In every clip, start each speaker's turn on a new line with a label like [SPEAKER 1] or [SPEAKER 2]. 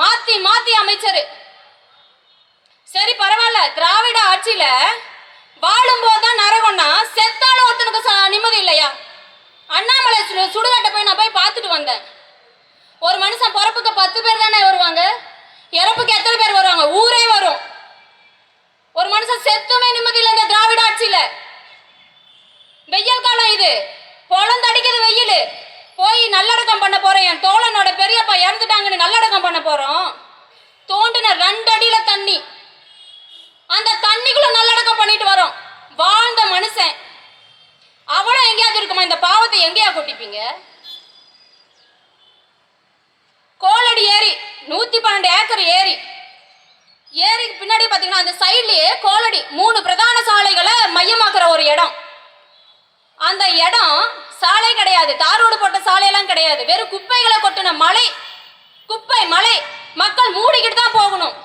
[SPEAKER 1] மாத்தி மாத்தி அமைச்சர். சரி பரவாயில்ல, திராவிட ஆட்சியில வாழும் போதுதான் நரகம்னா செத்தாலும் ஒருத்தனுக்கு நிம்மதி இல்லையா? அண்ணாமலை சுடுகாட்டை போய் நான் போய் பார்த்துட்டு வந்தேன். ஒரு மனுஷன் பிறப்புக்கு 10 பேர் தானே வருவாங்க, இறப்புக்கு எத்தனை பேர் வருவாங்க? ஊரே வரும். ஒரு மனுஷன் செத்துமே நிம்மதி இல்லை இந்த திராவிட ஆட்சியில. வெயில் காலம் இது, பொழந்தடிக்குது வெயில். போய் நல்லடக்கம் பண்ண போறேன், என் தோழனோட பெரியப்பா இறந்துட்டாங்கன்னு நல்லடக்கம் பண்ண போறோம். தோண்டின 2 அடியில தண்ணி, அந்த தண்ணிக்குள்ள நல்லடக்கம் பண்ணிட்டு வரோம். வாழ்ந்த மனுஷன் அவ்வளோ எங்கேயாவது இருக்குமா? இந்த பாவத்தை எங்கேயா கொட்டிப்பீங்க? கோலடி ஏரி 112 ஏக்கர் ஏரி, ஏரிக்கு பின்னாடி பார்த்தீங்கன்னா அந்த சைட்லயே கோலடி 3 பிரதான சாலைகளை மையமாக்குற ஒரு இடம். அந்த இடம் சாலை கிடையாது, தார் ரோடு போட்ட சாலையெல்லாம் கிடையாது, வெறும் குப்பைகளை கொட்டின மலை, குப்பை மலை. மக்கள் மூடிக்கிட்டு தான் போகணும்.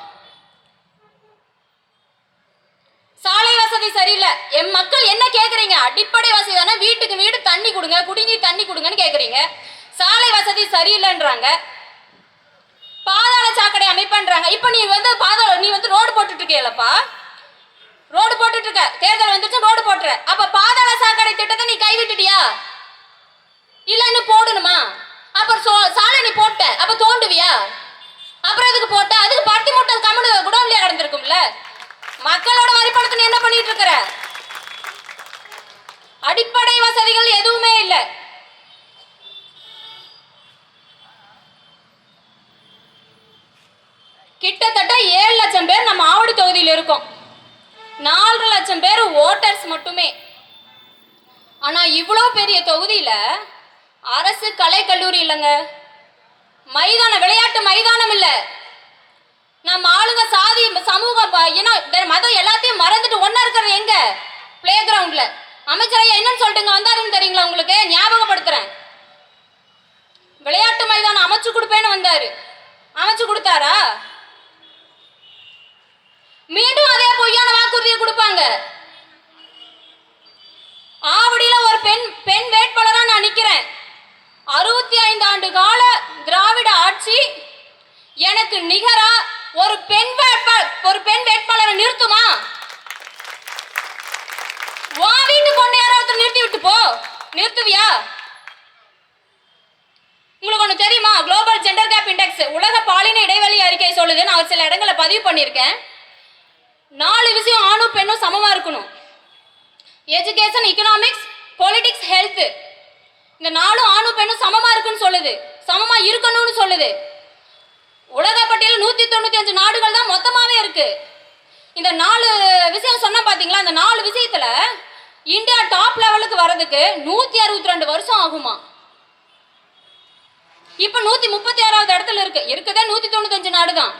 [SPEAKER 1] சாலை வசதி சரியில்லை. என் மக்கள் என்ன கேட்குறீங்க? அடிப்படை வசதி தானே, வீட்டுக்கு வீடு தண்ணி கொடுங்க, குடிநீர் தண்ணி கொடுங்கன்னு கேட்குறீங்க. சாலை வசதி சரியில்லைன்றாங்க. பாதாள சாக்கடை அமைப்புன்றாங்க. இப்போ நீ வந்து ரோடு போட்டுட்டு இருக்கேலப்பா, ரோடு போட்டுட்டு இருக்க, தேர்தல் வந்துட்டு ரோடு போட்டுற. அப்ப பாதாள சாக்கடை திட்டத்தை நீ கைவிட்டுட்டியா? இல்ல இன்னும் போடணுமா? அப்புறம் சாலை நீ போட்ட, அப்ப தோண்டுவியா? அப்புறம் அதுக்கு போட்ட, அதுக்கு பருத்தி மூட்டை கம்முனு குடோன்லயே கடந்திருக்கும்ல. மக்களோட வரி பணத்தை நீ என்ன பண்ணிட்டு இருக்கிற? அடிப்படை வசதிகள் எதுவுமே இல்லை. கிட்டத்தட்ட 7 லட்சம் பேர் நம்ம ஆவடி தொகுதியில் இருக்கோம். 4 லட்சம் பேர் ஓட்டர்ஸ் மட்டுமே. ஆனா இவ்வளோ பெரிய தொகுதியில அரசு கலை கல்லூரி இல்லைங்க, மைதானம், விளையாட்டு மைதானம் இல்லை. நம்ம ஆளுங்க சாதி சமூக இனம் மதம் எல்லாத்தையும் மறந்துட்டு ஒன்னா இருக்கிறது எங்க? பிளே கிரவுண்ட்ல. அமைச்சரையா என்னன்னு சொல்லிட்டுங்க வந்தாருன்னு தெரியுங்களா உங்களுக்கு? ஞாபகப்படுத்துறேன். விளையாட்டு மைதானம் அமைச்சு கொடுப்பேன்னு வந்தாரு, அமைச்சு கொடுத்தாரா? மீண்டும் அதே பொய்யான வாக்குறுதியை கொடுப்பாங்க. ஆவடியில ஒரு பெண் வேட்பாளரா நான் நிக்கிறேன். 65 ஆண்டு கால திராவிட ஆட்சி எனக்கு நிகரா ஒரு பெண் வேட்பாளரை நிறுத்துமா? வா வீட்டு பொண்ணு யாராவது நிறுத்தி விட்டு போ, நிறுத்துவியா? உங்களுக்கு ஒண்ணு தெரியுமா? குளோபல் ஜெண்டர் கேப் இண்டெக்ஸ், உலக பாலின இடைவெளி அறிக்கை சொல்லுது. நான் சில இடங்களை பதிவு பண்ணியிருக்கேன். 4 விஷயம் ஆணும் பெண்ணும் சமமா இருக்கணும். Education, economics, politics, health. இந்த 4 ஆணும் பெண்ணும் சமமா இருக்குன்னு சொல்லுது, சமமா இருக்கணும்னு சொல்லுது. உலக பட்டியல் 195 நாடுகள் தான் மொத்தமாவே இருக்கு. இந்த 4 விஷயம் சொன்ன பாத்தீங்களா? இந்த 4 விஷயத்துல இந்தியா டாப் லெவலுக்கு வர்றதுக்கு 162 வருஷம் ஆகுமா? இப்ப 136வது இடத்துல இருக்குதே 195 நாடு தான்.